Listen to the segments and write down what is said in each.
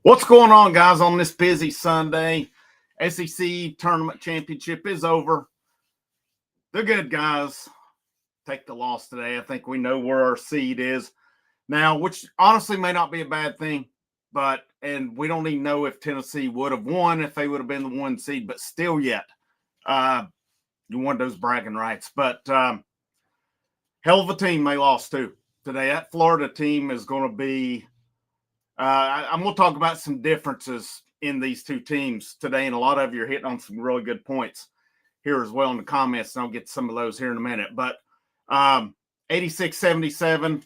What's going on, guys, on this busy Sunday? SEC Tournament Championship is over. The good guys take the loss today. I think we know where our seed is now, which honestly may not be a bad thing, and we don't even know if Tennessee would have won if they would have been the 1 seed, but still yet, you want those bragging rights. But hell of a team they lost to today. That Florida team is going to be I'm going to talk about some differences in these two teams today, and a lot of you are hitting on some really good points here as well in the comments, and I'll get to some of those here in a minute. But 86-77,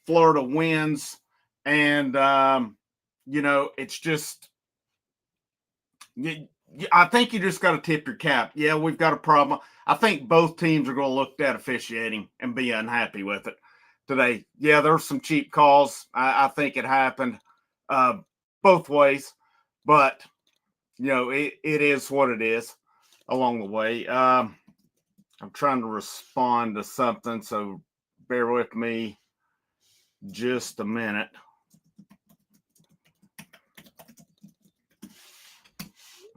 Florida wins, and, it's just I think you just got to tip your cap. Yeah, we've got a problem. I think both teams are going to look at officiating and be unhappy with it today. Yeah, there's some cheap calls. I think it happened both ways, but it is what it is along the way. I'm trying to respond to something, so bear with me just a minute.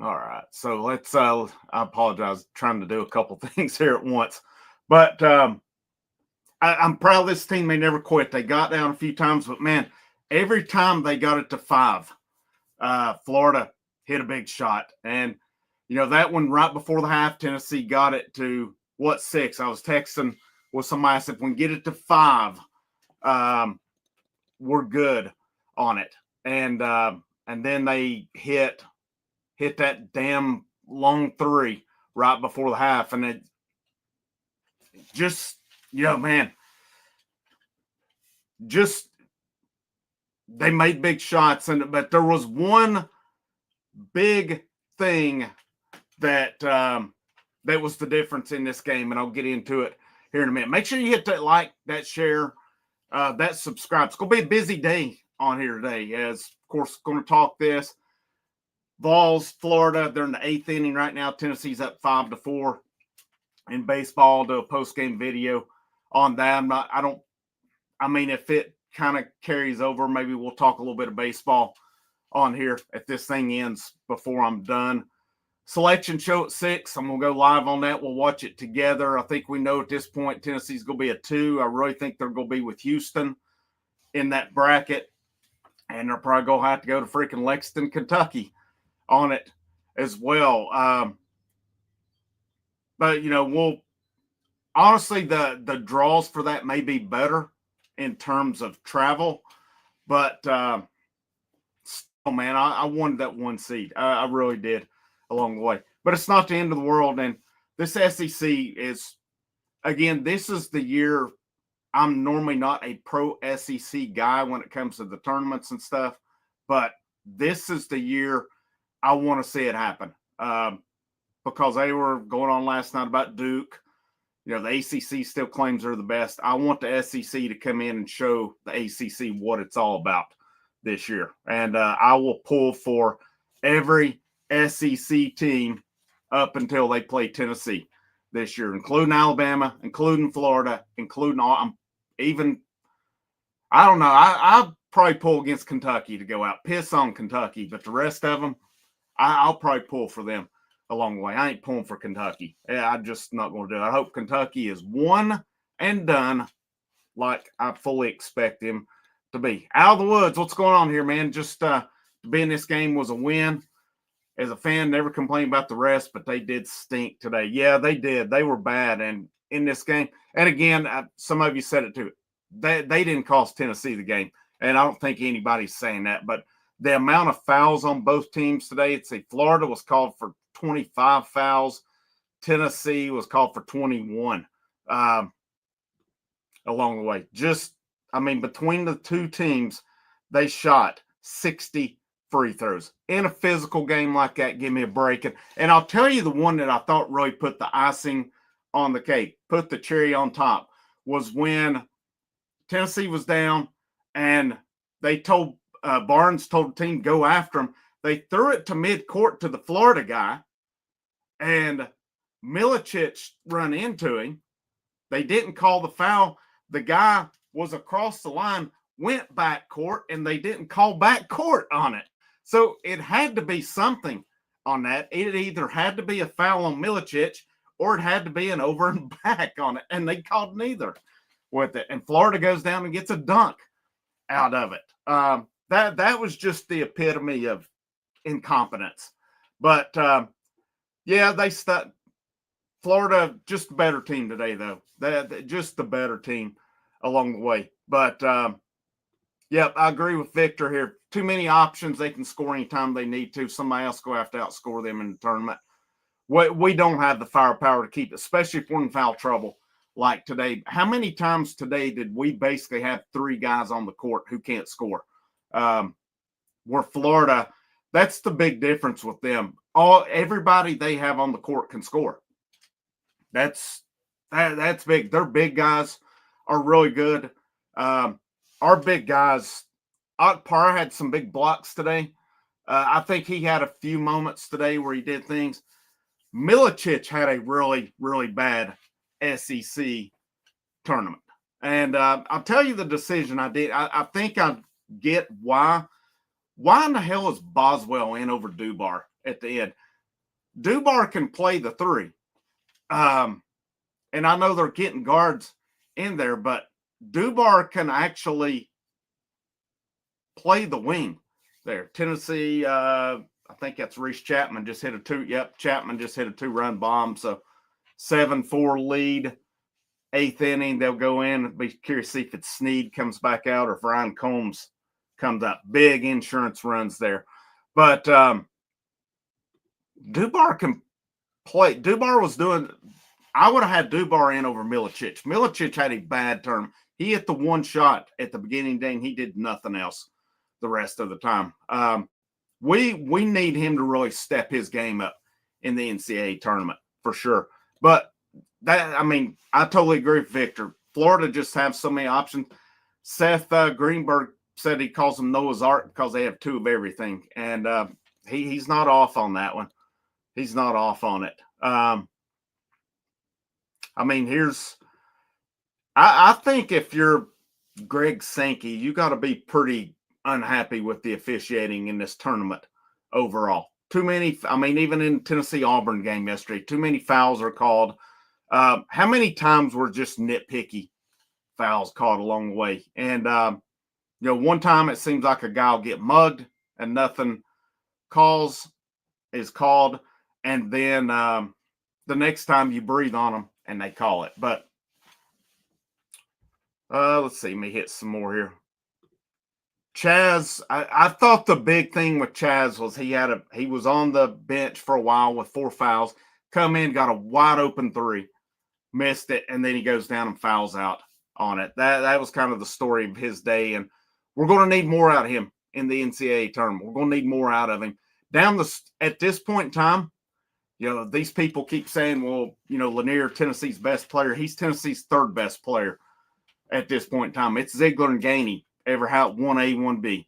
All right, so let's I apologize, trying to do a couple things here at once, but I'm proud of this team. They never quit. They got down a few times, but man, every time they got it to 5, Florida hit a big shot. And, that one right before the half, Tennessee got it to 6? I was texting with somebody. I said, if we can get it to 5, we're good on it. And then they hit that damn long 3 right before the half. And it just, man, just they made big shots, but there was one big thing that that was the difference in this game, and I'll get into it here in a minute. Make sure you hit that like, that share, that subscribe. It's going to be a busy day on here today, as of course going to talk this Vols, Florida. They're in the 8th inning right now. Tennessee's up 5-4 in baseball. I'll do a post-game video on that. If it kind of carries over, maybe we'll talk a little bit of baseball on here if this thing ends before I'm done. Selection show at 6. I'm going to go live on that. We'll watch it together. I think we know at this point Tennessee's going to be a 2. I really think they're going to be with Houston in that bracket, and they're probably going to have to go to freaking Lexington, Kentucky on it as well. But, we'll honestly, the draws for that may be better in terms of travel, but still, man, I wanted that 1 seed. I really did along the way, but it's not the end of the world. And this SEC is, again, this is the year. I'm normally not a pro SEC guy when it comes to the tournaments and stuff, but this is the year I want to see it happen, because they were going on last night about Duke. The ACC still claims they're the best. I want the SEC to come in and show the ACC what it's all about this year. And I will pull for every SEC team up until they play Tennessee this year, including Alabama, including Florida, including all. I don't know. I'll probably pull against Kentucky to go out. Piss on Kentucky. But the rest of them, I'll probably pull for them along the way. I ain't pulling for Kentucky. I'm just not going to do it. I hope Kentucky is one and done like I fully expect him to be. Out of the woods, what's going on here, man? Just to be in this game was a win. As a fan, never complain about the rest, but they did stink today. Yeah, they did. They were bad. And in this game, and again, some of you said it too, they didn't cost Tennessee the game. And I don't think anybody's saying that, but the amount of fouls on both teams today, it's Florida was called for 25 fouls. Tennessee was called for 21 along the way. Between the two teams, they shot 60 free throws. In a physical game like that, give me a break. And I'll tell you the one that I thought really put the icing on the cake, put the cherry on top, was when Tennessee was down and they told Barnes told the team go after him. They threw it to midcourt to the Florida guy, and Milicic run into him. They didn't call the foul. The guy was across the line, went back court, and they didn't call back court on it. So it had to be something on that. It either had to be a foul on Milicic or it had to be an over and back on it. And they called neither with it. And Florida goes down and gets a dunk out of it. That was just the epitome of incompetence. But yeah, they stuck. Florida, just a better team today, though. Just the better team along the way. But yep, I agree with Victor here. Too many options. They can score anytime they need to. Somebody else go have to outscore them in the tournament. We don't have the firepower to keep, especially if we're in foul trouble like today. How many times today did we basically have 3 guys on the court who can't score? Where Florida, that's the big difference with them. Everybody they have on the court can score. That's big. Their big guys are really good. Our big guys, Otpar had some big blocks today. I think he had a few moments today where he did things. Milicic had a really, really bad SEC tournament. And I'll tell you the decision I did. I think I get why. Why in the hell is Boswell in over Dubar at the end? Dubar can play the 3. And I know they're getting guards in there, but Dubar can actually play the wing there. Tennessee, I think that's Reese Chapman just hit a 2. Yep, Chapman just hit a 2-run bomb. So 7-4 lead, 8th inning. They'll go in. I'd be curious to see if it's Snead comes back out or if Ryan Combs comes up. Big insurance runs there. But Dubar can play. Dubar was doing – I would have had Dubar in over Milicic. Milicic had a bad term. He hit the 1 shot at the beginning of the game. He did nothing else the rest of the time. We need him to really step his game up in the NCAA tournament for sure. But I totally agree with Victor. Florida just have so many options. Seth Greenberg said he calls them Noah's Ark because they have 2 of everything. And he's not off on that one. He's not off on it. I think if you're Greg Sankey, you got to be pretty unhappy with the officiating in this tournament overall. Too many, even in Tennessee-Auburn game yesterday, too many fouls are called. How many times were just nitpicky fouls called along the way? And, one time it seems like a guy will get mugged and nothing is called. And then the next time you breathe on them and they call it. But let's see, let me hit some more here. Chaz, I thought the big thing with Chaz was he was on the bench for a while with 4 fouls, come in, got a wide open 3, missed it, and then he goes down and fouls out on it. That was kind of the story of his day, and we're going to need more out of him in the NCAA tournament. We're going to need more out of him. At this point in time, these people keep saying, well, Lanier, Tennessee's best player. He's Tennessee's 3rd best player at this point in time. It's Ziegler and Gainey. Ever had 1A, 1B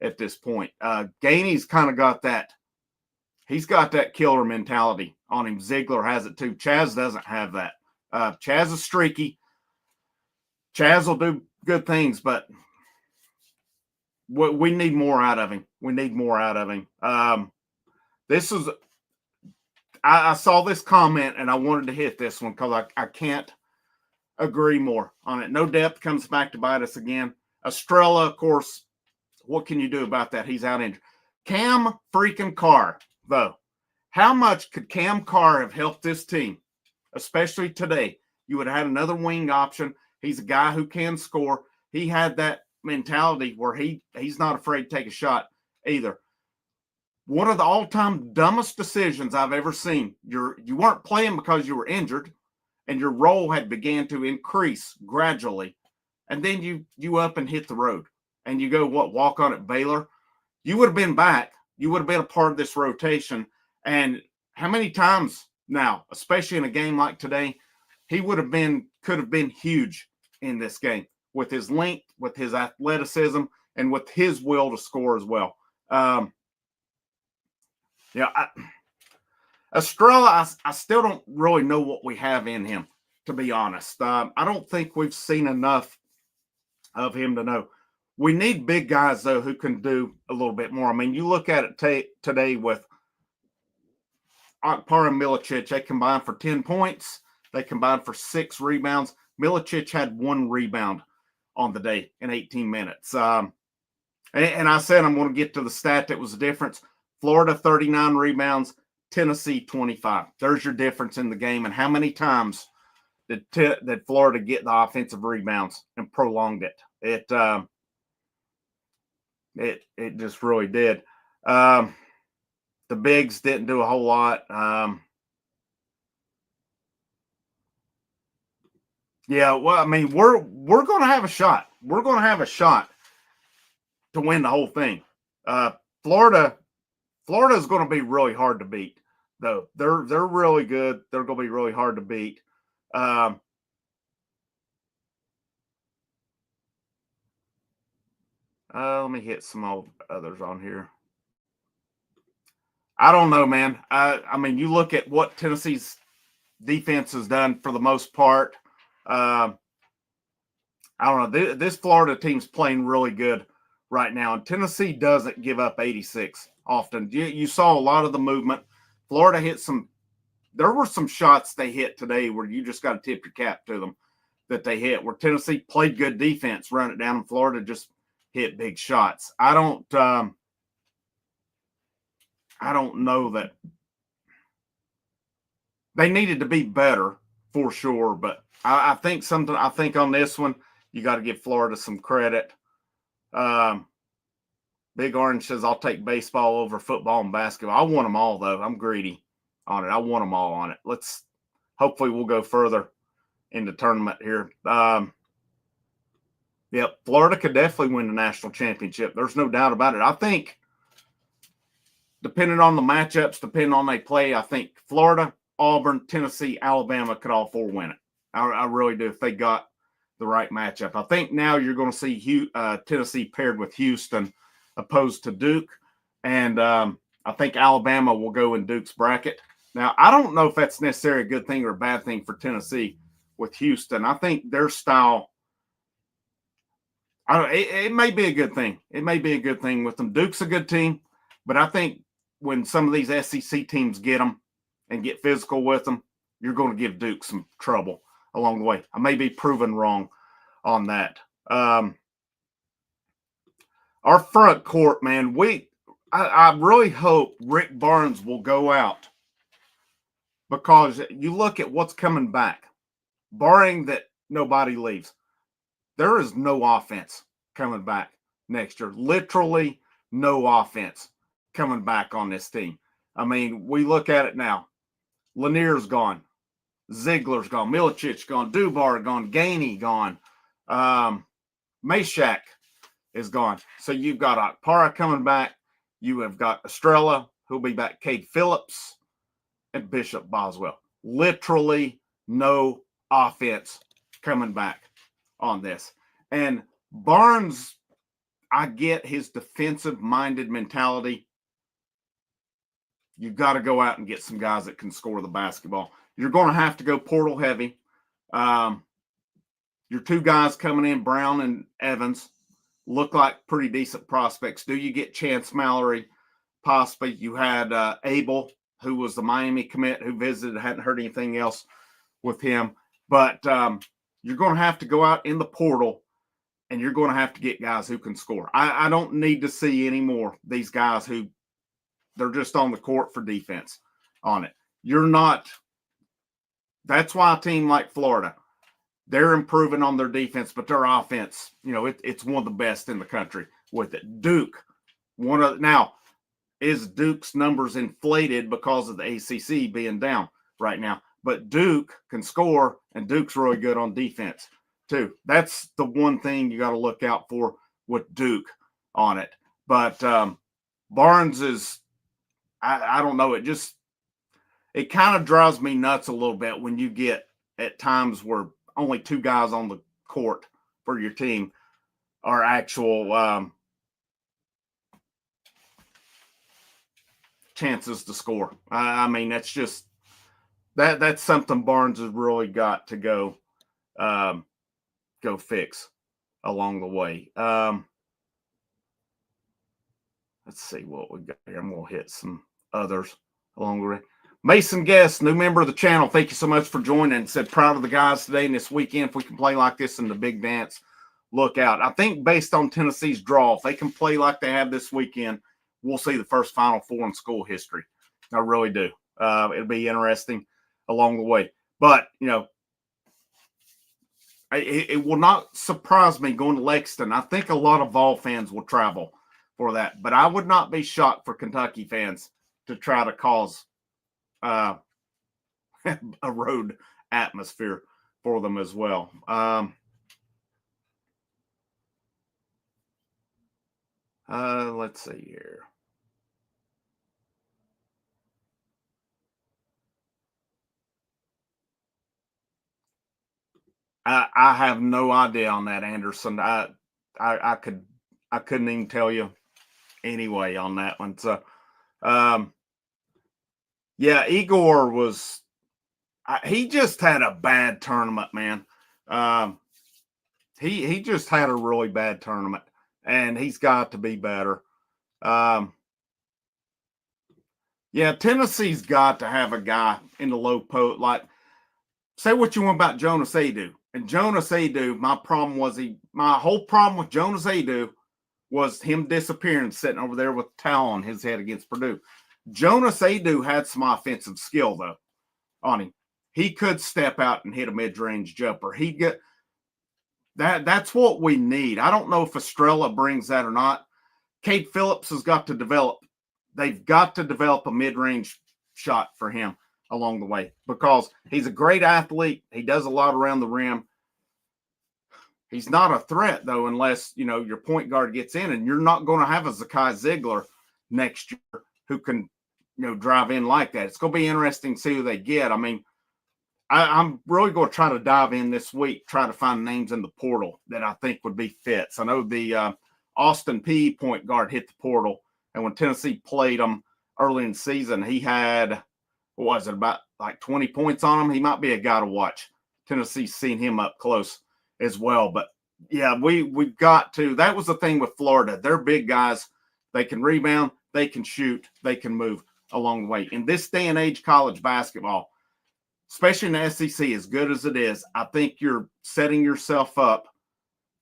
at this point. Gainey's kind of got that. He's got that killer mentality on him. Ziegler has it too. Chaz doesn't have that. Chaz is streaky. Chaz will do good things, but we need more out of him. We need more out of him. I saw this comment and I wanted to hit this one because I can't agree more on it. No depth comes back to bite us again. Estrella, of course, what can you do about that? He's out injured. Cam freaking Carr, though. How much could Cam Carr have helped this team, especially today? You would have had another wing option. He's a guy who can score. He had that mentality where he's not afraid to take a shot either. One of the all-time dumbest decisions I've ever seen. You weren't playing because you were injured, and your role had began to increase gradually. And then you up and hit the road and you go, walk on at Baylor? You would have been back. You would have been a part of this rotation. And how many times now, especially in a game like today, he could have been huge in this game with his length, with his athleticism, and with his will to score as well. Estrella, I still don't really know what we have in him, to be honest. I don't think we've seen enough of him to know. We need big guys, though, who can do a little bit more. I mean, you look at it today with Akpar and Milicic. They combined for 10 points. They combined for 6 rebounds. Milicic had 1 rebound on the day in 18 minutes. And I said I'm going to get to the stat that was the difference. Florida, 39 rebounds. Tennessee, 25. There's your difference in the game. And how many times did Florida get the offensive rebounds and prolonged it? It just really did. The bigs didn't do a whole lot. Yeah, well, I mean, we're going to have a shot. We're going to have a shot to win the whole thing. Florida is going to be really hard to beat, though. They're really good. They're going to be really hard to beat. Let me hit some others on here. I don't know, man. I mean, you look at what Tennessee's defense has done for the most part. I don't know. This Florida team's playing really good right now, and Tennessee doesn't give up 86 often. You saw a lot of the movement. Florida hit some. There were some shots they hit today where you just got to tip your cap to them that they hit. Where Tennessee played good defense, run it down, and Florida just hit big shots. I don't know that they needed to be better for sure, but I think on this one you got to give Florida some credit. Big Orange says I'll take baseball over football and basketball. I want them all though. I'm greedy on it. I want them all on it. Hopefully we'll go further in the tournament here. Yep, Florida could definitely win the national championship. There's no doubt about it. I think, depending on the matchups, depending on they play, I think Florida, Auburn, Tennessee, Alabama could all 4 win it. I really do if they got the right matchup. I think now you're going to see Tennessee paired with Houston opposed to Duke, and I think Alabama will go in Duke's bracket. Now, I don't know if that's necessarily a good thing or a bad thing for Tennessee with Houston. I think their style, it may be a good thing. It may be a good thing with them. Duke's a good team, but I think when some of these SEC teams get them and get physical with them, you're going to give Duke some trouble along the way. I may be proven wrong on that. Our front court, man, I really hope Rick Barnes will go out, because you look at what's coming back, barring that nobody leaves. There is no offense coming back next year. Literally no offense coming back on this team. I mean, we look at it now. Lanier's gone. Ziegler's gone. Milicic gone. Dubar gone. Gainey gone. Meshack is gone. So you've got Akpara coming back. You have got Estrella, who'll be back. Cade Phillips and Bishop Boswell. Literally no offense coming back on this. And Barnes, I get his defensive-minded mentality. You've got to go out and get some guys that can score the basketball. You're going to have to go portal heavy. Your 2 guys coming in, Brown and Evans, look like pretty decent prospects. Do you get Chance Mallory? Possibly. You had Abel, who was the Miami commit, who visited, hadn't heard anything else with him. But you're going to have to go out in the portal, and you're going to have to get guys who can score. I don't need to see any more these guys who they're just on the court for defense on it. You're not. That's why a team like Florida, they're improving on their defense, but their offense, it's one of the best in the country with it. Duke, now, is Duke's numbers inflated because of the ACC being down right now? But Duke can score, and Duke's really good on defense too. That's the one thing you got to look out for with Duke on it. But Barnes is, I don't know, it kind of drives me nuts a little bit when you get at times where only 2 guys on the court for your team are actual chances to score. I mean, that's just that's something Barnes has really got to go fix along the way. let's see what we got here. I'm going to hit some others along the way. Mason Guest, new member of the channel. Thank you so much for joining. Said proud of the guys today and this weekend. If we can play like this in the big dance, look out. I think based on Tennessee's draw, if they can play like they have this weekend, we'll see the first Final Four in school history. I really do. It'll be interesting along the way. But, it will not surprise me going to Lexington. I think a lot of Vol fans will travel for that. But I would not be shocked for Kentucky fans to try to cause a road atmosphere for them as well. Let's see here. I have no idea on that, Anderson. I couldn't even tell you anyway on that one. So, yeah, Igor was. He just had a bad tournament, man. He just had a really bad tournament, and he's got to be better. Yeah, Tennessee's got to have a guy in the low post. Like, say what you want about Jonas Adu. And Jonas Adu, my whole problem with Jonas Adu was him disappearing, sitting over there with a towel on his head against Purdue. Jonas Adu had some offensive skill, though, on him. He could step out and hit a mid-range jumper. That's what we need. I don't know if Estrella brings that or not. Cade Phillips has got to develop. They've got to develop a mid-range shot for him along the way because he's a great athlete. He does a lot around the rim. He's not a threat, though, unless, your point guard gets in, and you're not going to have a Zakai Ziegler next year who can, drive in like that. It's going to be interesting to see who they get. I mean, I'm really going to try to dive in this week, try to find names in the portal that I think would be fits. I know the Austin P point guard hit the portal, and when Tennessee played him early in the season, he had, about like 20 points on him? He might be a guy to watch. Tennessee's seen him up close as well. But, yeah, we've got to – that was the thing with Florida. They're big guys. They can rebound. They can shoot. They can move along the way. In this day and age, college basketball, especially in the SEC, as good as it is, I think you're setting yourself up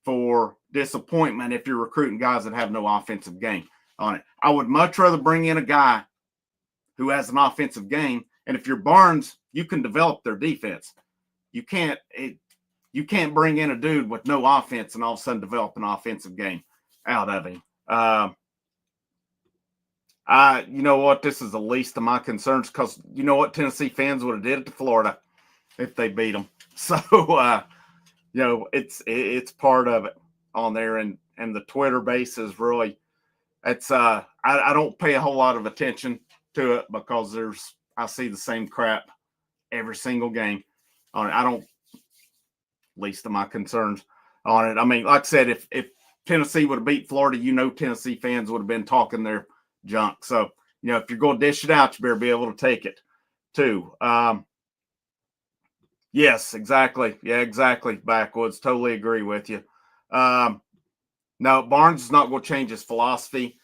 for disappointment if you're recruiting guys that have no offensive game on it. I would much rather bring in a guy who has an offensive game, and if you're Barnes, you can develop their defense. You can't bring in a dude with no offense and all of a sudden develop an offensive game out of him. You know what? This is the least of my concerns because you know what Tennessee fans would have did it to Florida if they beat them. So, it's part of it on there, and the Twitter base is really. It's I don't pay a whole lot of attention to it because I see the same crap every single game on it. I don't. Least of my concerns on it. I mean, like I said, if Tennessee would have beat Florida, Tennessee fans would have been talking their junk. So, if you're going to dish it out, you better be able to take it too. Yes, exactly. Yeah, exactly. Backwoods. Totally agree with you. No, Barnes is not going to change his philosophy.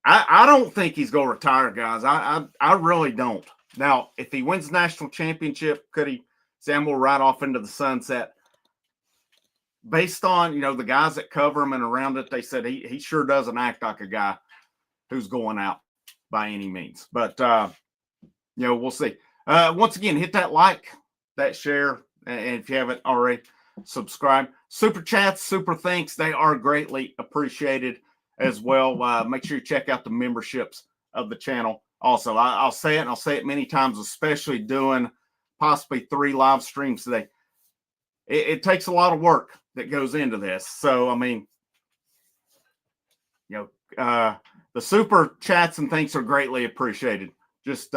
I don't think he's going to retire, guys. I really don't. Now, if he wins the national championship, could he say I'm going to ride off into the sunset? Based on, the guys that cover him and around it, they said he sure doesn't act like a guy who's going out by any means. But, we'll see. Once again, hit that like, that share, and if you haven't already, subscribe. Super chats, super thanks. They are greatly appreciated as well. Make sure you check out the memberships of the channel. Also, I'll say it, and I'll say it many times, especially doing possibly 3 live streams today. It takes a lot of work that goes into this. So, I mean, the super chats and things are greatly appreciated. Just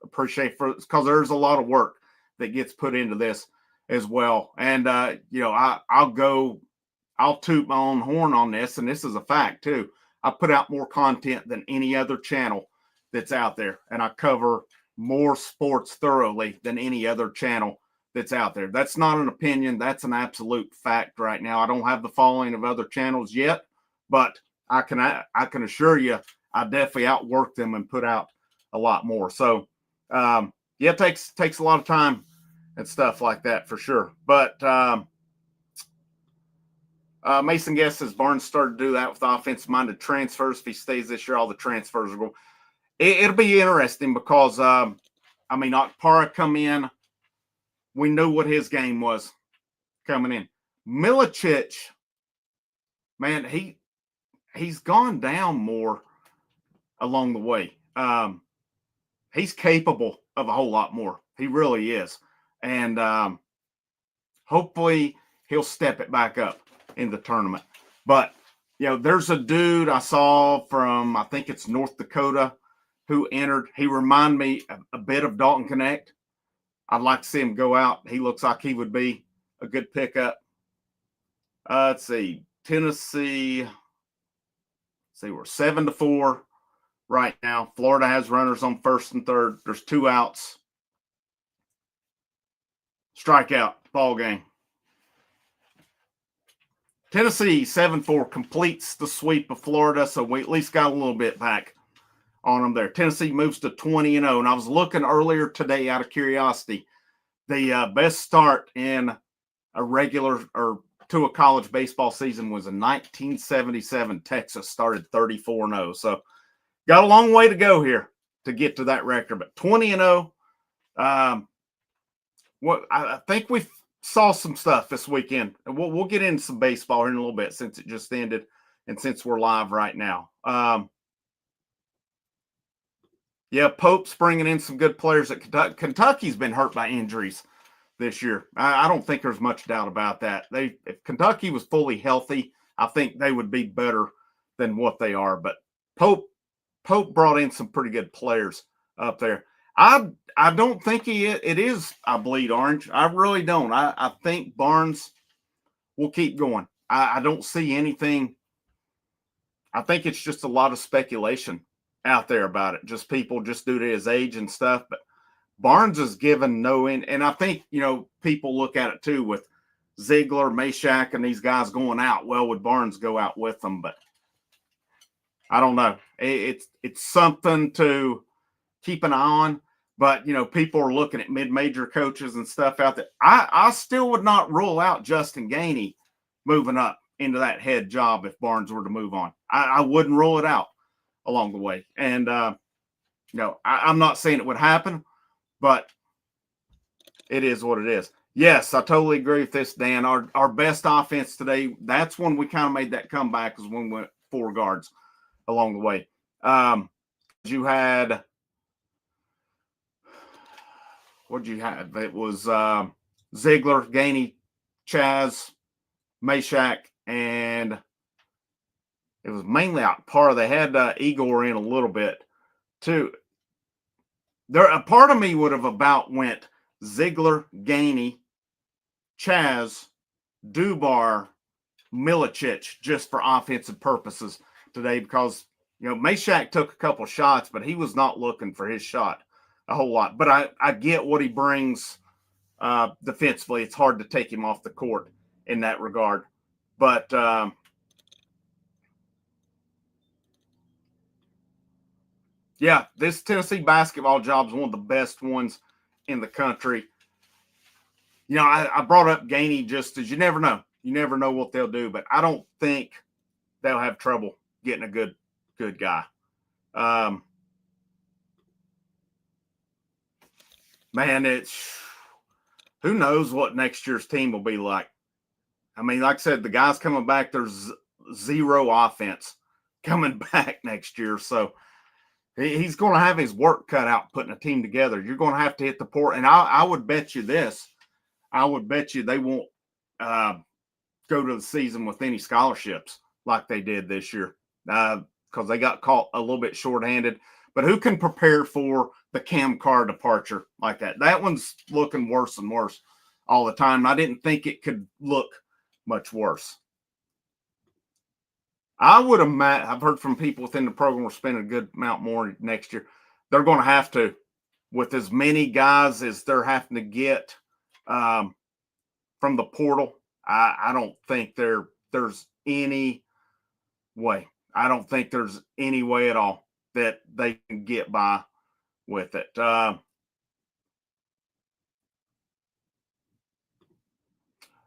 appreciate because there's a lot of work that gets put into this as well. And, I'll toot my own horn on this, and this is a fact too. I put out more content than any other channel that's out there, and I cover more sports thoroughly than any other channel that's out there. That's not an opinion. That's an absolute fact right now. I don't have the following of other channels yet, but I can assure you, I definitely outworked them and put out a lot more. So, yeah, it takes a lot of time and stuff like that for sure. But Mason Guest says Barnes started to do that with offensive-minded transfers. If he stays this year, all the transfers are going. It'll be interesting because, Okpara come in. We knew what his game was coming in. Milicic, man, he's gone down more along the way. He's capable of a whole lot more. He really is. And hopefully he'll step it back up in the tournament. But, there's a dude I saw from, I think it's North Dakota, who entered. He reminded me a bit of Dalton Connect. I'd like to see him go out. He looks like he would be a good pickup. Let's see. Tennessee. Let's see, we're 7-4 right now. Florida has runners on first and third. There's 2 outs. Strikeout, ball game. Tennessee 7-4 completes the sweep of Florida, so we at least got a little bit back on them there. Tennessee moves to 20-0, and I was looking earlier today out of curiosity. The best start in a regular or to a college baseball season was in 1977. Texas started 34-0, so got a long way to go here to get to that record. But 20-0. What I think we saw some stuff this weekend. We'll get into some baseball here in a little bit since it just ended and since we're live right now. Yeah, Pope's bringing in some good players at Kentucky. Kentucky's been hurt by injuries this year. I don't think there's much doubt about that. If Kentucky was fully healthy, I think they would be better than what they are. But Pope brought in some pretty good players up there. I don't think it is I bleed orange. I really don't. I think Barnes will keep going. I don't see anything. I think it's just a lot of speculation out there about it. Just people just due to his age and stuff. But Barnes is given no end. And I think, people look at it too with Ziegler, Meshack, and these guys going out. Well, would Barnes go out with them? But I don't know. It's something to keep an eye on. But, people are looking at mid-major coaches and stuff out there. I still would not rule out Justin Gainey moving up into that head job if Barnes were to move on. I wouldn't rule it out along the way. And, I'm not saying it would happen, but it is what it is. Yes, I totally agree with this, Dan. Our best offense today, that's when we kind of made that comeback, is when we went 4 guards along the way. You had – what did you have? It was Ziegler, Gainey, Chaz, Meshack, and it was mainly Okpara. They had Igor in a little bit too. A part of me would have about went Ziegler, Gainey, Chaz, Dubar, Milicic just for offensive purposes today because, Meshack took a couple shots, but he was not looking for his shot a whole lot. But I get what he brings defensively. It's hard to take him off the court in that regard. But yeah, this Tennessee basketball job is one of the best ones in the country. I brought up Gainey just as you never know. You never know what they'll do, but I don't think they'll have trouble getting a good guy. Man, who knows what next year's team will be like. Like I said, the guys coming back, there's zero offense coming back next year. So he's going to have his work cut out putting a team together. You're going to have to hit the port. And I would bet you this. I would bet you they won't go to the season with any scholarships like they did this year because they got caught a little bit shorthanded. But who can prepare for the Cam Carr departure like that? That one's looking worse and worse all the time. I didn't think it could look much worse. I would imagine, I've heard from people within the program we're spending a good amount more next year. They're going to have to, with as many guys as they're having to get from the portal. I don't think there's any way. I don't think there's any way at all that they can get by with it.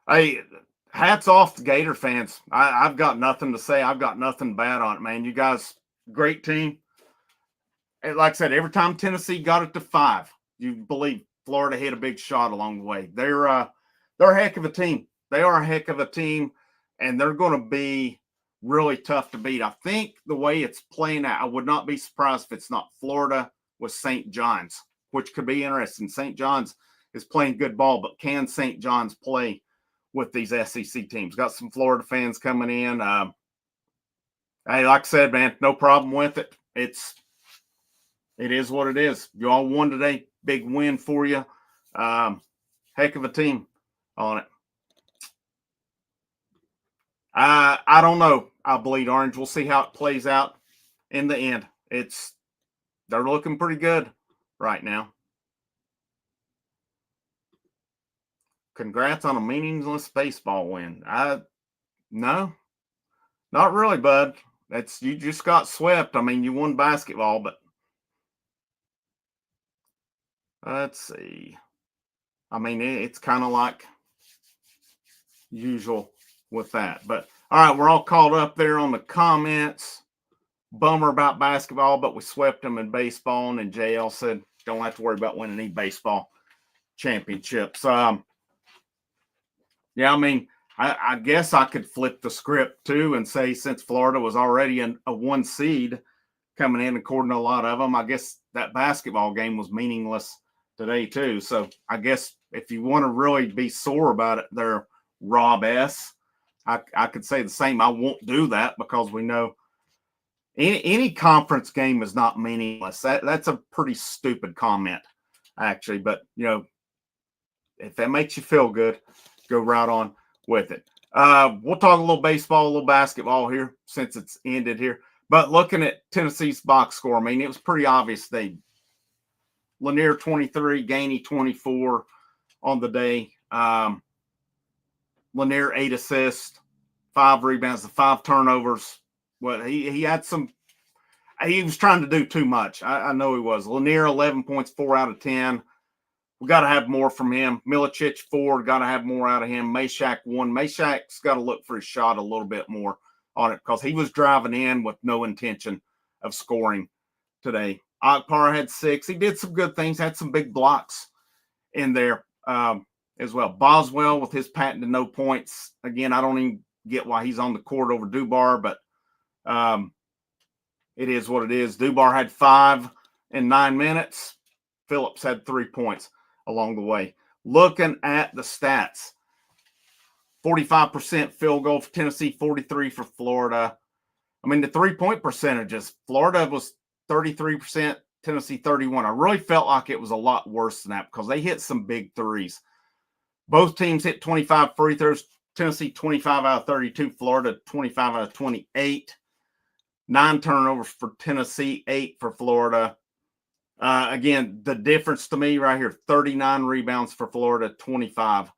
Hey, hats off to Gator fans. I've got nothing to say. I've got nothing bad on it, man. You guys, great team. And like I said, every time Tennessee got it to 5, you believe Florida hit a big shot along the way. They're a heck of a team. They are a heck of a team, and they're going to be really tough to beat. I think the way it's playing out, I would not be surprised if it's not Florida with St. John's, which could be interesting. St. John's is playing good ball, but can St. John's play with these SEC teams? Got some Florida fans coming in. Hey, like I said, man, no problem with it. It is what it is. You all won today. Big win for you. Heck of a team on it. I don't know. I'll bleed orange. We'll see how it plays out in the end. They're looking pretty good right now. Congrats on a meaningless baseball win. No, not really, bud. You just got swept. I mean, you won basketball, but let's see. I mean, it's kind of like usual with that. But all right, we're all caught up there on the comments. Bummer about basketball, but we swept them in baseball. And JL said, don't have to worry about winning any baseball championships. Yeah, I mean, I guess I could flip the script too and say since Florida was already a 1 seed coming in, according to a lot of them, I guess that basketball game was meaningless today too. So I guess if you want to really be sore about it there, Rob S., I could say the same. I won't do that because we know any conference game is not meaningless. That's a pretty stupid comment, actually. But, if that makes you feel good, go right on with it. We'll talk a little baseball, a little basketball here since it's ended here. But looking at Tennessee's box score, I mean, it was pretty obvious. Lanier 23, Gainey 24 on the day. Lanier 8 assists, 5 rebounds, 5 turnovers. Well, he had he was trying to do too much. I know he was. Lanier 11 points, 4 out of 10. We got to have more from him. Milicic 4, got to have more out of him. Meshack 1. Meshack's got to look for his shot a little bit more on it because he was driving in with no intention of scoring today. Akpar had 6. He did some good things, had some big blocks in there as well. Boswell with his patent to no points. Again, I don't even get why he's on the court over Dubar, but it is what it is. Dubar had 5 in 9 minutes. Phillips had 3 points along the way. Looking at the stats, 45% field goal for Tennessee, 43 for Florida. I mean, the 3-point percentages, Florida was 33%, Tennessee 31. I really felt like it was a lot worse than that because they hit some big threes. Both teams hit 25 free throws. Tennessee 25 out of 32, Florida 25 out of 28. 9 turnovers for Tennessee, 8 for Florida. Again, the difference to me right here, 39 rebounds for Florida, 25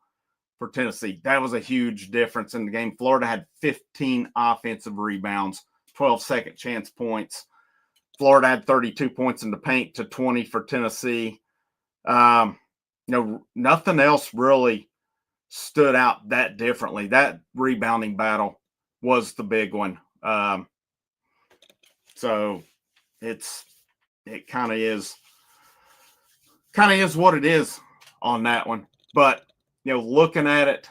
for Tennessee. That was a huge difference in the game. Florida had 15 offensive rebounds, 12 second chance points. Florida had 32 points in the paint to 20 for Tennessee. Nothing else really stood out that differently. That rebounding battle was the big one. So it kind of is what it is on that one. But looking at it,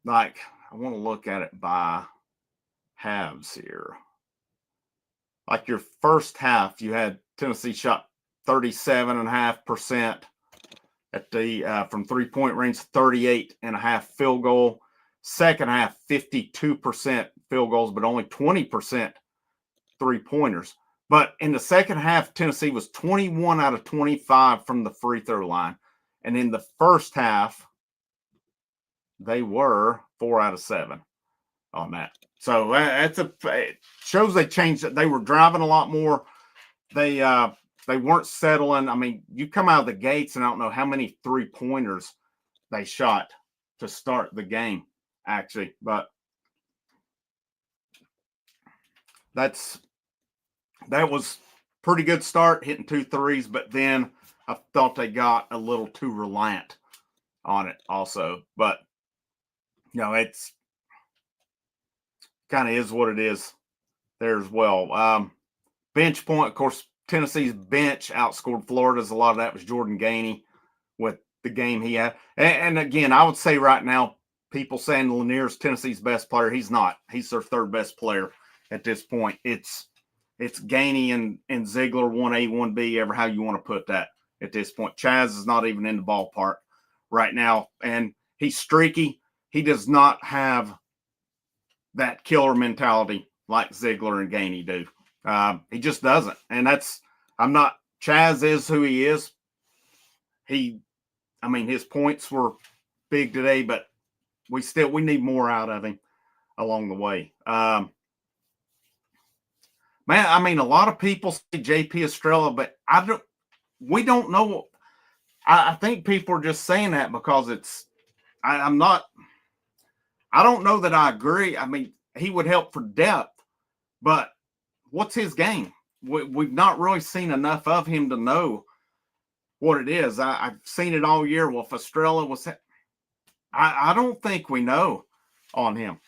like I want to look at it by halves here. Like your first half, you had Tennessee shot 37.5% at the from 3-point range, 38.5 field goal. Second half, 52% field goals, but only 20% 3-pointers. But in the second half, Tennessee was 21 out of 25 from the free throw line. And in the first half, they were 4 out of 7 on that. So it shows they changed it. They were driving a lot more. They weren't settling. I mean, you come out of the gates and I don't know how many 3-pointers they shot to start the game, actually. But that was pretty good start, hitting 2 threes, but then I thought they got a little too reliant on it also. But it's kind of is what it is there as well. Bench point, of course, Tennessee's bench outscored Florida's. A lot of that was Jordan Gainey with the game he had. And again, I would say right now, people saying Lanier's Tennessee's best player. He's not. He's their third best player at this point. It's Gainey and Ziegler, 1A, 1B, ever how you want to put that at this point. Chaz is not even in the ballpark right now. And he's streaky. He does not have that killer mentality like Ziegler and Gainey do. He just doesn't. And Chaz is who he is. His points were big today, but we need more out of him along the way. A lot of people say JP Estrella, but we don't know. I think people are just saying that because I don't know that I agree. He would help for depth, but what's his game? We've not really seen enough of him to know what it is. I've seen it all year. Well, if Estrella was, I don't think we know on him.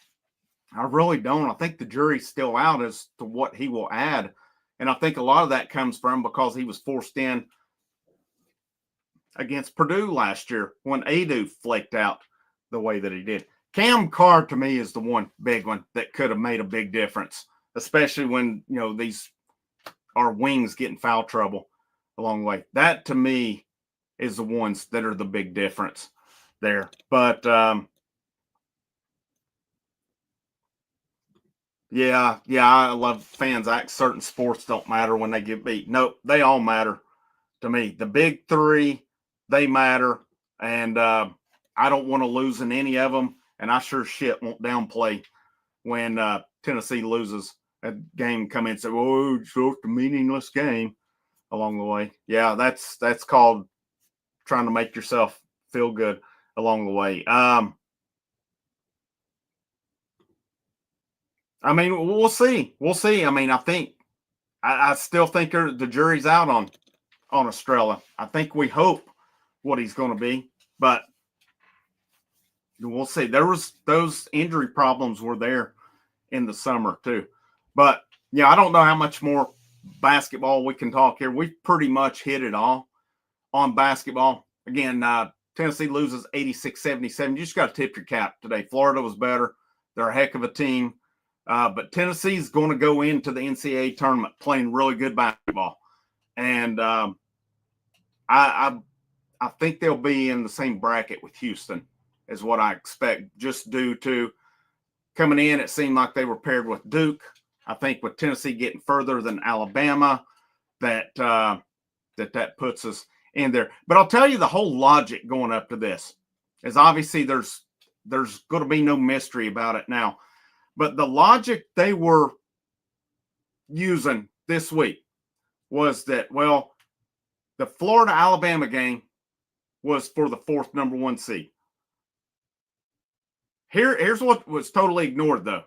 I really don't. I think the jury's still out as to what he will add. And I think a lot of that comes from because he was forced in against Purdue last year when Adu flaked out the way that he did. Cam Carr, to me, is the one big one that could have made a big difference, especially when, these are wings getting foul trouble along the way. That, to me, is the ones that are the big difference there. But, yeah, I love fans act certain sports don't matter when they get beat. Nope, they all matter to me. The big three, they matter, and I don't want to lose in any of them, and I sure shit won't downplay when Tennessee loses a game, come in and say, "Oh, it's just a meaningless game," along the way. Yeah, that's called trying to make yourself feel good along the way. We'll see. We'll see. I still think the jury's out on Estrella. I think we hope what he's going to be, but we'll see. Those injury problems were there in the summer too. But yeah, I don't know how much more basketball we can talk here. We've pretty much hit it all on basketball. Again, Tennessee loses 86-77. You just got to tip your cap today. Florida was better. They're a heck of a team. But Tennessee's going to go into the NCAA tournament playing really good basketball. And I think they'll be in the same bracket with Houston is what I expect, just due to coming in. It seemed like they were paired with Duke. I think with Tennessee getting further than Alabama, that puts us in there. But I'll tell you the whole logic going up to this is obviously there's going to be no mystery about it now. But the logic they were using this week was that, well, the Florida-Alabama game was for the fourth number one seed. Here's what was totally ignored, though.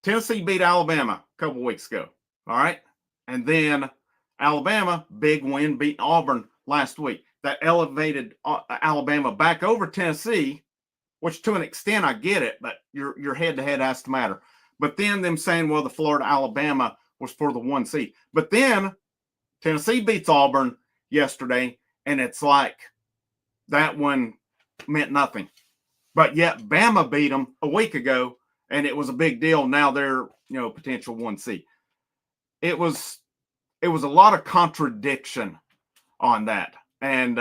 Tennessee beat Alabama a couple weeks ago, all right? And then Alabama, big win, beat Auburn last week. That elevated Alabama back over Tennessee, which to an extent I get it, but your head-to-head has to matter. But then them saying, well, the Florida-Alabama was for the one seed. But then Tennessee beats Auburn yesterday, and it's like that one meant nothing. But yet Bama beat them a week ago, and it was a big deal. Now they're, potential one seed. It was a lot of contradiction on that. And,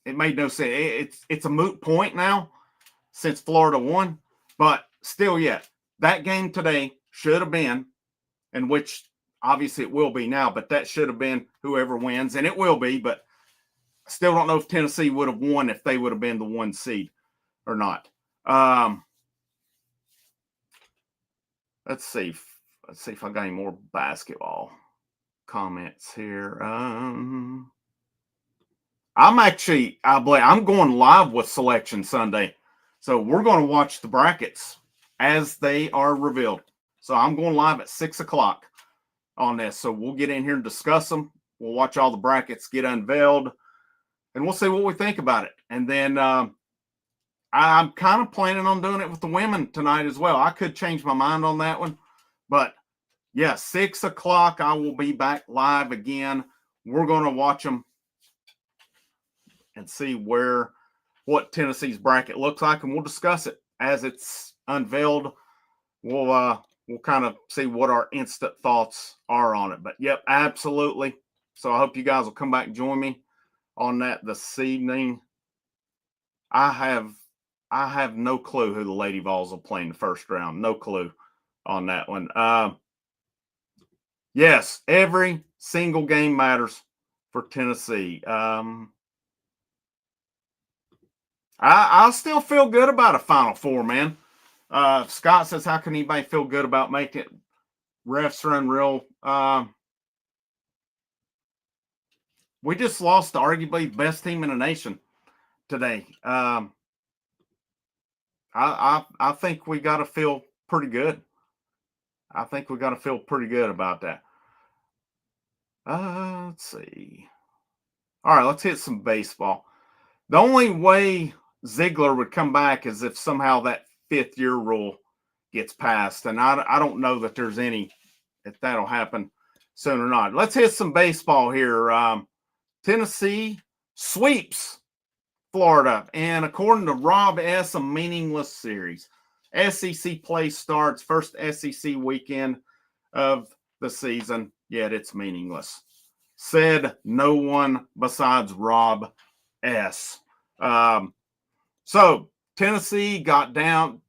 it made no sense. It's a moot point now since Florida won, but still yet that game today should have been, and which obviously it will be now, but that should have been whoever wins, and it will be, but I still don't know if Tennessee would have won if they would have been the one seed or not. Let's see if I got any more basketball comments here. I'm going live with Selection Sunday So we're going to watch the brackets as they are revealed. So I'm going live at 6 o'clock on this. So we'll get in here and discuss them. We'll watch all the brackets get unveiled, and we'll see what we think about it. And then I'm kind of planning on doing it with the women tonight as well. I could change my mind on that one. But, yeah, 6 o'clock, I will be back live again. We're going to watch them and see what Tennessee's bracket looks like, and we'll discuss it as it's unveiled. We'll kind of see what our instant thoughts are on it. But, yep, absolutely. So I hope you guys will come back and join me on that this evening. I have no clue who the Lady Vols will play in the first round. No clue on that one. Yes, every single game matters for Tennessee. I still feel good about a Final Four, man. Scott says, how can anybody feel good about making it? Refs are unreal. We just lost arguably the best team in the nation today. I think we got to feel pretty good. I think we got to feel pretty good about that. Let's see. All right, let's hit some baseball. The only way Ziegler would come back is if somehow that fifth-year rule gets passed, and I don't know that there's any if that'll happen soon or not. Let's hit some baseball here. Tennessee sweeps Florida, and according to Rob S., a meaningless series. SEC play starts, first SEC weekend of the season, yet it's meaningless. Said no one besides Rob S. So Tennessee got down.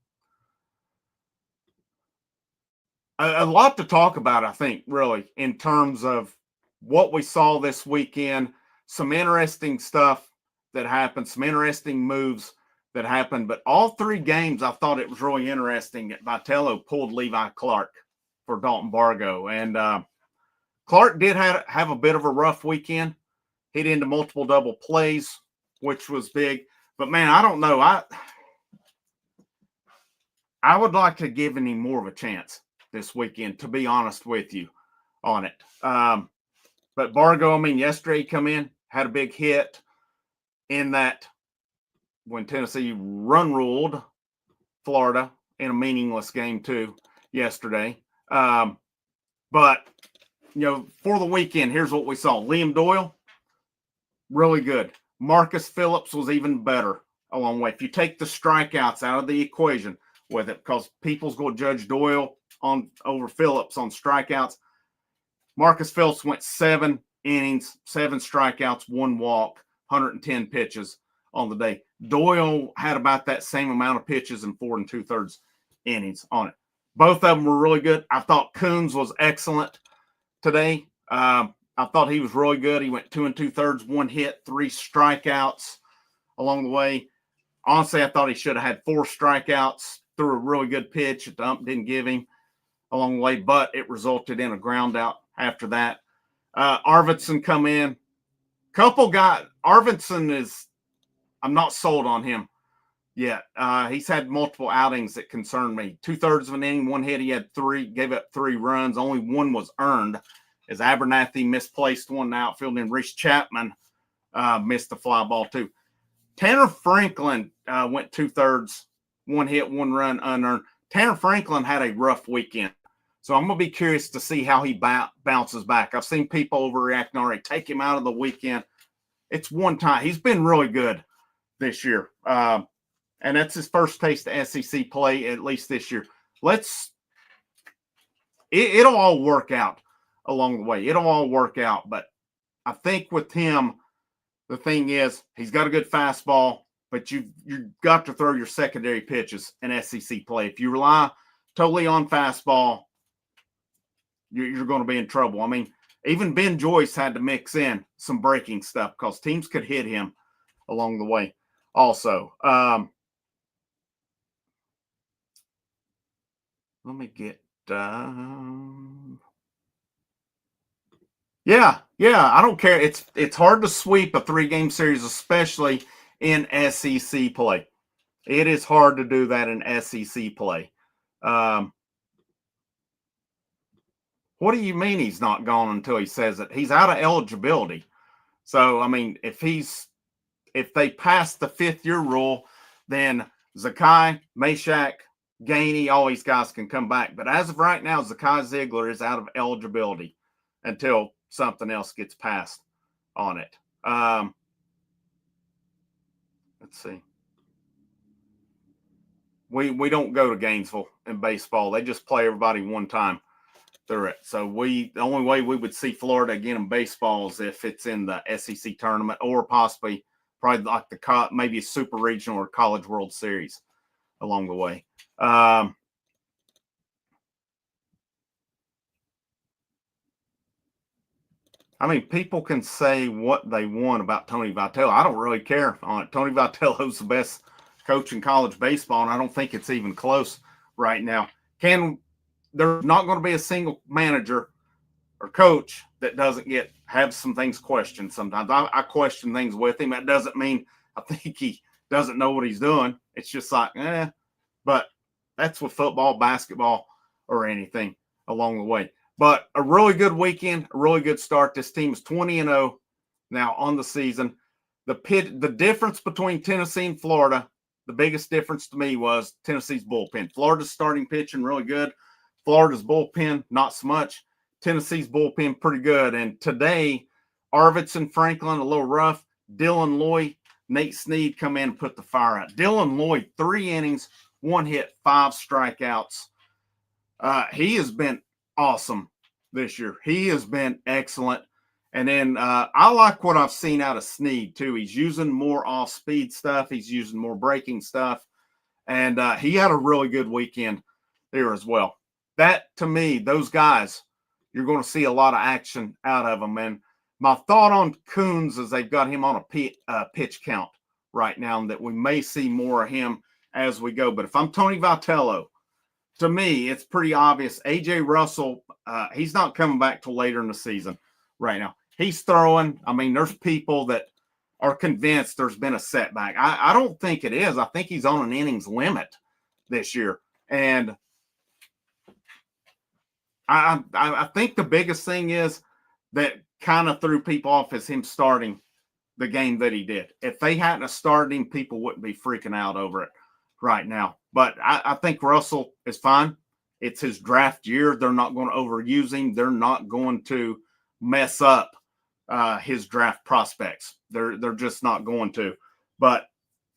A lot to talk about, I think, really, in terms of what we saw this weekend. Some interesting stuff that happened, some interesting moves that happened. But all three games, I thought it was really interesting that Vitello pulled Levi Clark for Dalton Bargo. And Clark did have a bit of a rough weekend. Hit into multiple double plays, which was big. But, man, I don't know. I would like to give him more of a chance this weekend, to be honest with you on it. But Bargo, I mean, yesterday he come in, had a big hit in that when Tennessee run ruled Florida in a meaningless game too yesterday. But, you know, for the weekend, here's what we saw. Liam Doyle, really good. Marcus Phillips was even better along the way. If you take the strikeouts out of the equation with it, because people's going to judge Doyle over Phillips on strikeouts, Marcus Phillips went 7 innings, 7 strikeouts, 1 walk, 110 pitches on the day. Doyle had about that same amount of pitches in 4 2/3 innings on it. Both of them were really good. I thought Coons was excellent today. I thought he was really good. He went 2 2/3, 1 hit, 3 strikeouts along the way. Honestly, I thought he should have had 4 strikeouts. Threw a really good pitch. The ump didn't give him along the way, but it resulted in a ground out after that. Arvidsson come in. Arvidsson is, I'm not sold on him yet. He's had multiple outings that concern me. 2/3 of an inning, 1 hit. He had 3, gave up 3 runs. Only 1 was earned as Abernathy misplaced one in the outfield, and Reese Chapman missed the fly ball too. Tanner Franklin went 2/3, 1 hit, 1 run unearned. Tanner Franklin had a rough weekend. So I'm going to be curious to see how he bounces back. I've seen people overreacting already. Take him out of the weekend. It's one time. He's been really good this year. And that's his first taste of SEC play, at least this year. It'll all work out along the way. It'll all work out. But I think with him, the thing is, he's got a good fastball, but you've got to throw your secondary pitches in SEC play. If you rely totally on fastball, you're going to be in trouble. I mean, even Ben Joyce had to mix in some breaking stuff because teams could hit him along the way also. Let me get yeah, I don't care. It's hard to sweep a 3-game series, especially in SEC play. It is hard to do that in SEC play. Um, what do you mean he's not gone until he says it? He's out of eligibility. So, I mean, if they pass the 5th-year rule, then Zakai, Meshack, Gainey, all these guys can come back. But as of right now, Zakai Ziegler is out of eligibility until something else gets passed on it. Let's see. We don't go to Gainesville in baseball. They just play everybody one time through it. So the only way we would see Florida again in baseball is if it's in the SEC tournament or probably like maybe a super regional or college World Series along the way. I mean, people can say what they want about Tony Vitello. I don't really care on it. Tony Vitello's the best coach in college baseball, and I don't think it's even close right now. There's not going to be a single manager or coach that doesn't have some things questioned sometimes. I question things with him. That doesn't mean I think he doesn't know what he's doing. It's just like, but that's with football, basketball, or anything along the way. But a really good weekend, a really good start. This team is 20-0 now on the season. The difference between Tennessee and Florida, the biggest difference to me was Tennessee's bullpen. Florida's starting pitching really good. Florida's bullpen, not so much. Tennessee's bullpen, pretty good. And today, Arvidsson, Franklin, a little rough. Dylan Lloyd, Nate Snead come in and put the fire out. Dylan Lloyd, 3 innings, 1 hit, 5 strikeouts. He has been awesome this year. He has been excellent. And then I like what I've seen out of Snead, too. He's using more off-speed stuff. He's using more breaking stuff. And he had a really good weekend there as well. That, to me, those guys, you're going to see a lot of action out of them. And my thought on Coons is they've got him on a pitch count right now, and that we may see more of him as we go. But if I'm Tony Vitello, to me, it's pretty obvious. A.J. Russell, he's not coming back till later in the season right now. He's throwing. I mean, there's people that are convinced there's been a setback. I don't think it is. I think he's on an innings limit this year. And I think the biggest thing is that kind of threw people off is him starting the game that he did. If they hadn't started him, people wouldn't be freaking out over it right now. But I think Russell is fine. It's his draft year. They're not going to overuse him. They're not going to mess up his draft prospects. They're just not going to. But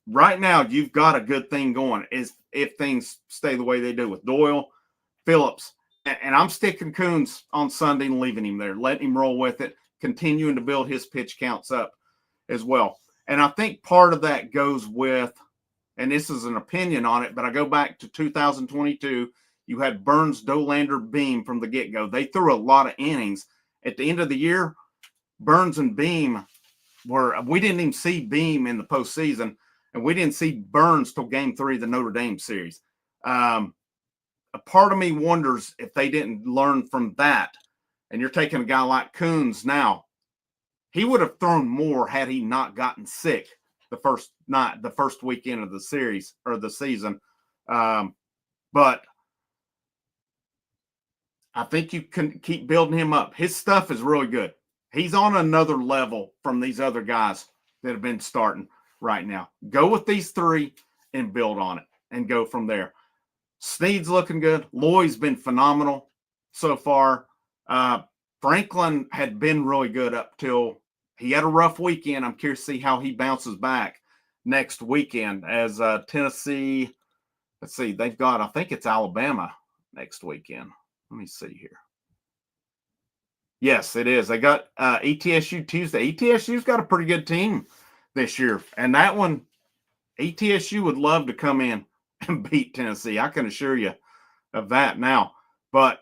right now, you've got a good thing going. Is if things stay the way they do with Doyle, Phillips, and I'm sticking Coons on Sunday and leaving him there, letting him roll with it, continuing to build his pitch counts up as well. And I think part of that goes with, and this is an opinion on it, but I go back to 2022. You had Burns, Dolander, Beam from the get-go. They threw a lot of innings. At the end of the year, Burns and Beam we didn't even see Beam in the postseason, and we didn't see Burns till Game 3 of the Notre Dame series. A part of me wonders if they didn't learn from that. And you're taking a guy like Coons now. He would have thrown more had he not gotten sick the first weekend of the series or the season. But I think you can keep building him up. His stuff is really good. He's on another level from these other guys that have been starting right now. Go with these 3 and build on it and go from there. Snead's looking good. Lloyd's been phenomenal so far. Franklin had been really good up till he had a rough weekend. I'm curious to see how he bounces back next weekend as Tennessee. Let's see. They've got, I think it's Alabama next weekend. Let me see here. Yes, it is. They got ETSU Tuesday. ETSU's got a pretty good team this year. And that one, ETSU would love to come in and beat Tennessee. I can assure you of that now. But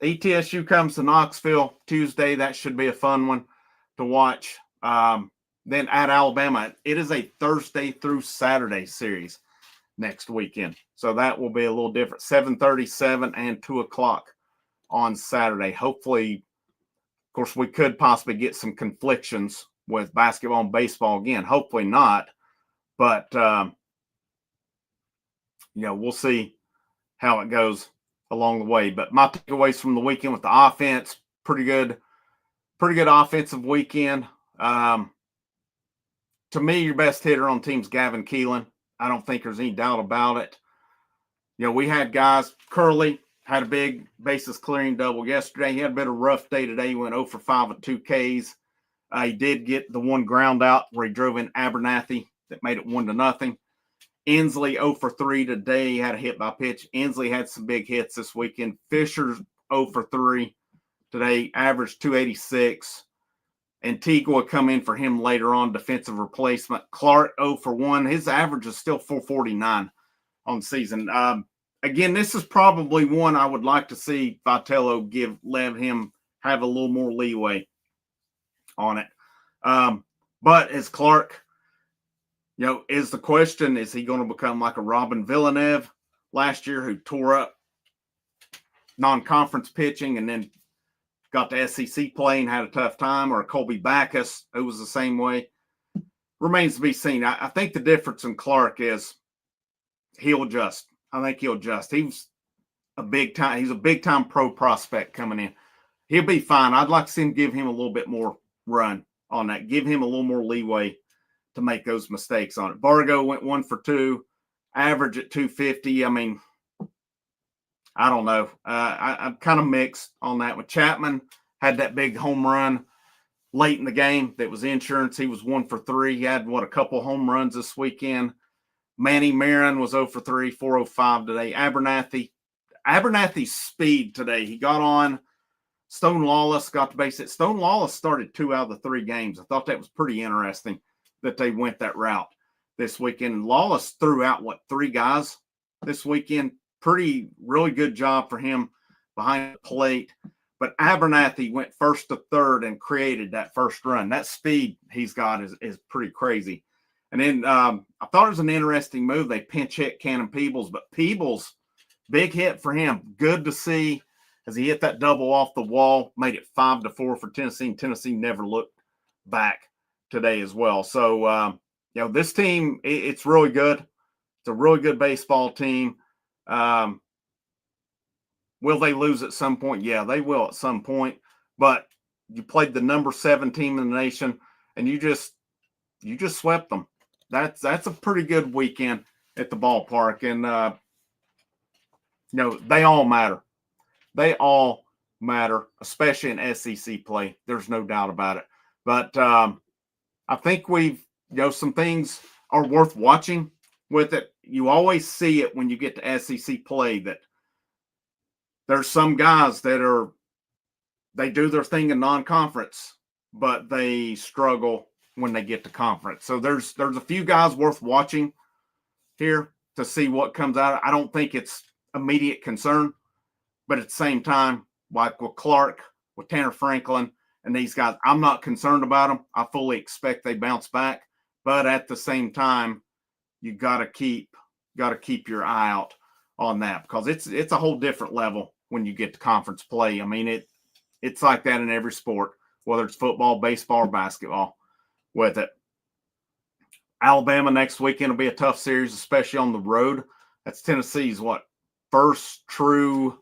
ETSU comes to Knoxville Tuesday. That should be a fun one to watch. Then at Alabama, it is a Thursday through Saturday series next weekend. So that will be a little different. 7:30, 7, and 2 o'clock on Saturday. Hopefully, of course, we could possibly get some conflictions with basketball and baseball again. Hopefully not. But we'll see how it goes along the way. But my takeaways from the weekend with the offense, pretty good offensive weekend. To me, your best hitter on the team's Gavin Keelan. I don't think there's any doubt about it. We had guys, Curley had a big bases clearing double yesterday. He had a bit of a rough day today. He went 0 for 5 with 2 Ks. He did get the one ground out where he drove in Abernathy that made it 1-0. Inslee 0 for 3 today. He had a hit by pitch. Inslee had some big hits this weekend. Fisher's 0 for 3 today, averaged 286. Antigua come in for him later on, defensive replacement. Clark 0 for 1. His average is still 449 on the season. Again, this is probably one I would like to see Vitello let him have a little more leeway on it. But as Clark, is the question, is he going to become like a Robin Villeneuve last year who tore up non-conference pitching and then got the SEC play and had a tough time, or Colby Backus, who was the same way? Remains to be seen. I think the difference in Clark is he'll adjust. I think he'll adjust. He's a big-time pro prospect coming in. He'll be fine. I'd like to see him give him a little bit more run on that. Give him a little more leeway to make those mistakes on it. Vargo went 1 for 2, average at 250. I mean, I don't know. I'm kind of mixed on that one. Chapman had that big home run late in the game that was insurance. He was 1 for 3. He had, a couple home runs this weekend. Manny Marin was 0 for 3, 405 today. Abernathy's speed today. He got on. Stone Lawless got the base hit. Stone Lawless started 2 out of the 3 games. I thought that was pretty interesting that they went that route this weekend. And Lawless threw out, 3 guys this weekend. Really good job for him behind the plate. But Abernathy went 1st to 3rd and created that first run. That speed he's got is pretty crazy. And then I thought it was an interesting move. They pinch hit Cannon Peebles, but Peebles, big hit for him. Good to see as he hit that double off the wall, made it 5-4 for Tennessee. And Tennessee never looked back today as well. So, this team, it's really good. It's a really good baseball team. Will they lose at some point? Yeah, they will at some point. But you played the number 7 team in the nation, and you just swept them. That's a pretty good weekend at the ballpark, and they all matter. They all matter, especially in SEC play. There's no doubt about it. But I think some things are worth watching with it. You always see it when you get to SEC play that there's some guys that they do their thing in non-conference, but they struggle when they get to conference. So there's a few guys worth watching here to see what comes out. I don't think it's immediate concern, but at the same time, like with Clark, with Tanner Franklin, and these guys, I'm not concerned about them. I fully expect they bounce back, but at the same time, you got to keep your eye out on that because it's a whole different level when you get to conference play. I mean, it's like that in every sport, whether it's football, baseball, or basketball with it. Alabama next weekend will be a tough series, especially on the road. That's Tennessee's first true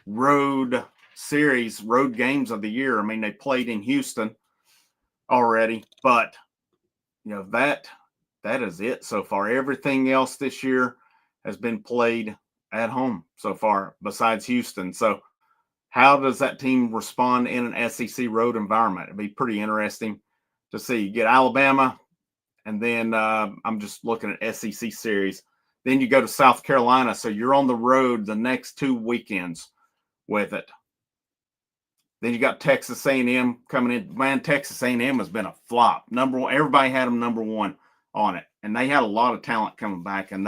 road series, road games of the year. I mean, they played in Houston already, but that is it so far. Everything else this year has been played at home so far, besides Houston. So how does that team respond in an SEC road environment? It'd be pretty interesting to see. You get Alabama, and then I'm just looking at SEC series. Then you go to South Carolina, so you're on the road the next 2 weekends with it. Then you got Texas A&M coming in. Man, Texas A&M has been a flop. Number 1, everybody had them number 1 on it, and they had a lot of talent coming back. And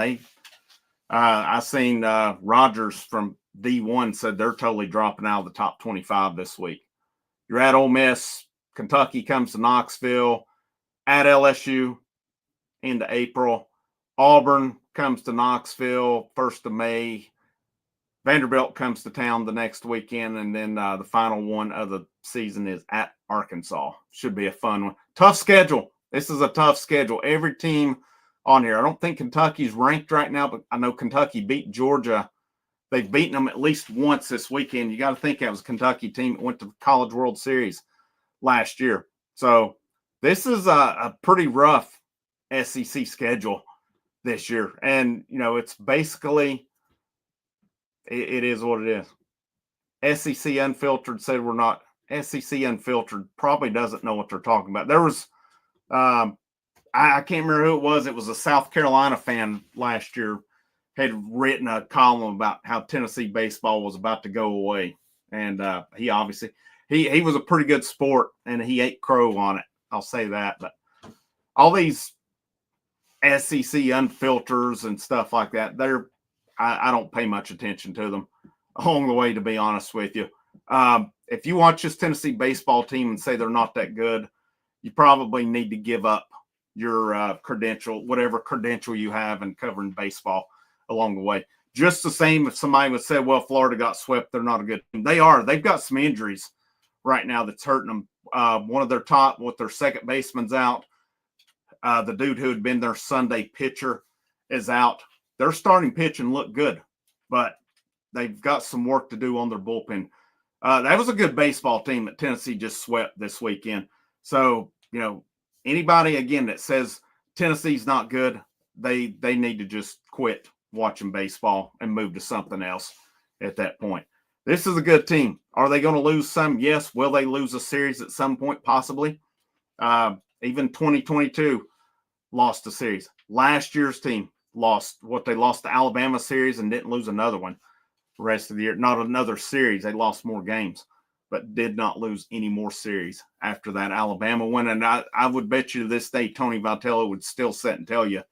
I seen Rogers from D1 said they're totally dropping out of the top 25 this week. You're at Ole Miss. Kentucky comes to Knoxville. At LSU into April. Auburn comes to Knoxville 1st of May. Vanderbilt comes to town the next weekend, and then the final one of the season is at Arkansas. Should be a fun one. Tough schedule. This is a tough schedule. Every team on here. I don't think Kentucky's ranked right now, but I know Kentucky beat Georgia. They've beaten them at least once this weekend. You got to think that was a Kentucky team that went to the College World Series last year. So this is a pretty rough SEC schedule this year. And, it's basically, it is what it is. SEC Unfiltered said we're not. SEC Unfiltered probably doesn't know what they're talking about. There was, I can't remember who it was. It was a South Carolina fan last year had written a column about how Tennessee baseball was about to go away. And he obviously, he was a pretty good sport, and he ate crow on it. I'll say that. But all these SEC Unfilters and stuff like that, I don't pay much attention to them along the way, to be honest with you. If you watch this Tennessee baseball team and say they're not that good, you probably need to give up your credential, whatever credential you have in covering baseball along the way. Just the same if somebody would say, well, Florida got swept, they're not a good team. They are. They've got some injuries right now that's hurting them. One of their top, with their second baseman's out. The dude who had been their Sunday pitcher is out. Their starting pitching looked good, but they've got some work to do on their bullpen. That was a good baseball team that Tennessee just swept this weekend. So, anybody, again, that says Tennessee's not good, they need to just quit watching baseball and move to something else at that point. This is a good team. Are they going to lose some? Yes. Will they lose a series at some point? Possibly. Even 2022 lost a series. Last year's team lost they lost the Alabama series and didn't lose another one the rest of the year. Not another series. They lost more games, but did not lose any more series after that Alabama win. And I would bet you to this day, Tony Vitello would still sit and tell you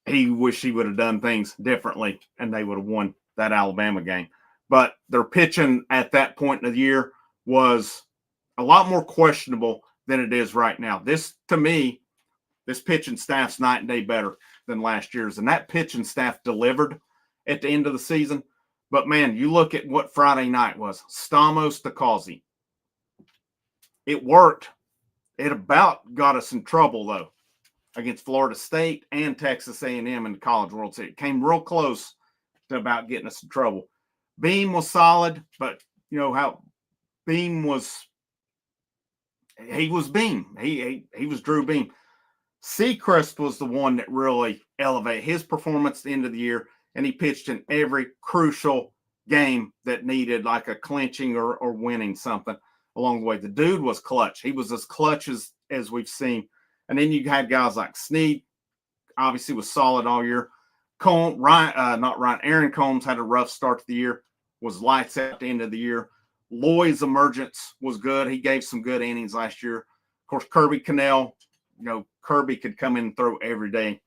he wished he would have done things differently and they would have won that Alabama game. But their pitching at that point in the year was a lot more questionable than it is right now. This, to me, this pitching staff's night and day better than last year's. And that pitching staff delivered at the end of the season. But, man, you look at what Friday night was. Stamos to Causey. It worked. It about got us in trouble, though, against Florida State and Texas A&M in the College World Series. It came real close to about getting us in trouble. Beam was solid, but how Beam was – he was Beam. He was Drew Beam. Seacrest was the one that really elevated his performance at the end of the year, and he pitched in every crucial game that needed like a clinching or winning something along the way. The dude was clutch. He was as clutch as we've seen. And then you had guys like Snead, obviously was solid all year. Aaron Combs had a rough start to the year, was lights out at the end of the year. Lloyd's emergence was good. He gave some good innings last year. Of course, Kirby Cannell, Kirby could come in and throw every day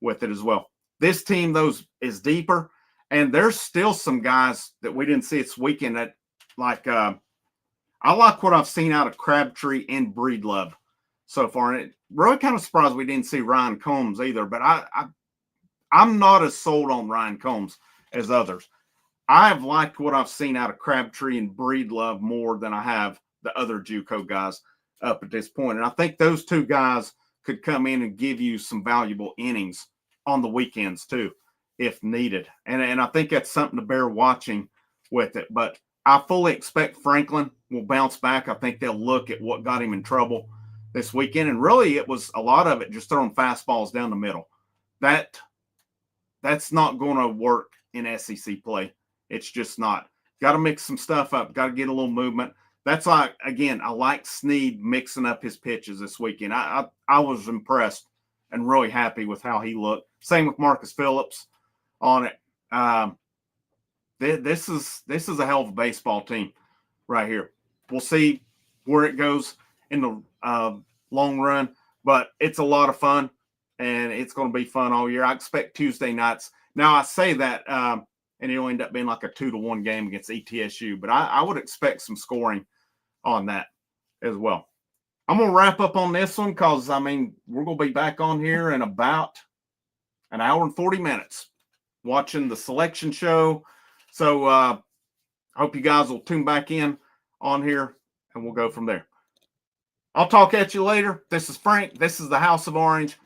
with it as well. This team, though, is deeper, and there's still some guys that we didn't see this weekend that, I like what I've seen out of Crabtree and Breedlove so far. And it really kind of surprised we didn't see Ryan Combs either, but I'm not as sold on Ryan Combs as others. I've liked what I've seen out of Crabtree and Breedlove more than I have the other JUCO guys up at this point. And I think those two guys could come in and give you some valuable innings on the weekends too, if needed. And I think that's something to bear watching with it. But I fully expect Franklin will bounce back. I think they'll look at what got him in trouble this weekend. And really, it was a lot of it just throwing fastballs down the middle. That's not going to work in SEC play. It's just not. Got to mix some stuff up. Got to get a little movement. That's like, again, I like Snead mixing up his pitches this weekend. I was impressed and really happy with how he looked. Same with Marcus Phillips on it. This is a hell of a baseball team right here. We'll see where it goes in the long run, but it's a lot of fun, and it's going to be fun all year. I expect Tuesday nights. Now, I say that, and it'll end up being like a 2-1 game against ETSU, but I would expect some scoring on that as well. I'm going to wrap up on this one because, we're going to be back on here in about an hour and 40 minutes watching the selection show. So I hope you guys will tune back in on here, and we'll go from there. I'll talk at you later. This is Frank. This is the House of Orange.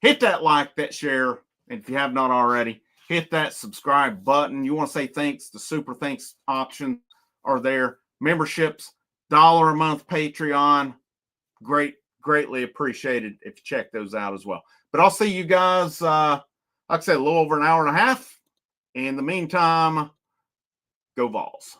hit that like, that share. And if you have not already, hit that subscribe button. You want to say thanks, the super thanks options are there. Memberships, $1 a month Patreon. Greatly appreciated if you check those out as well. But I'll see you guys, like I said, a little over an hour and a half. In the meantime, go Vols.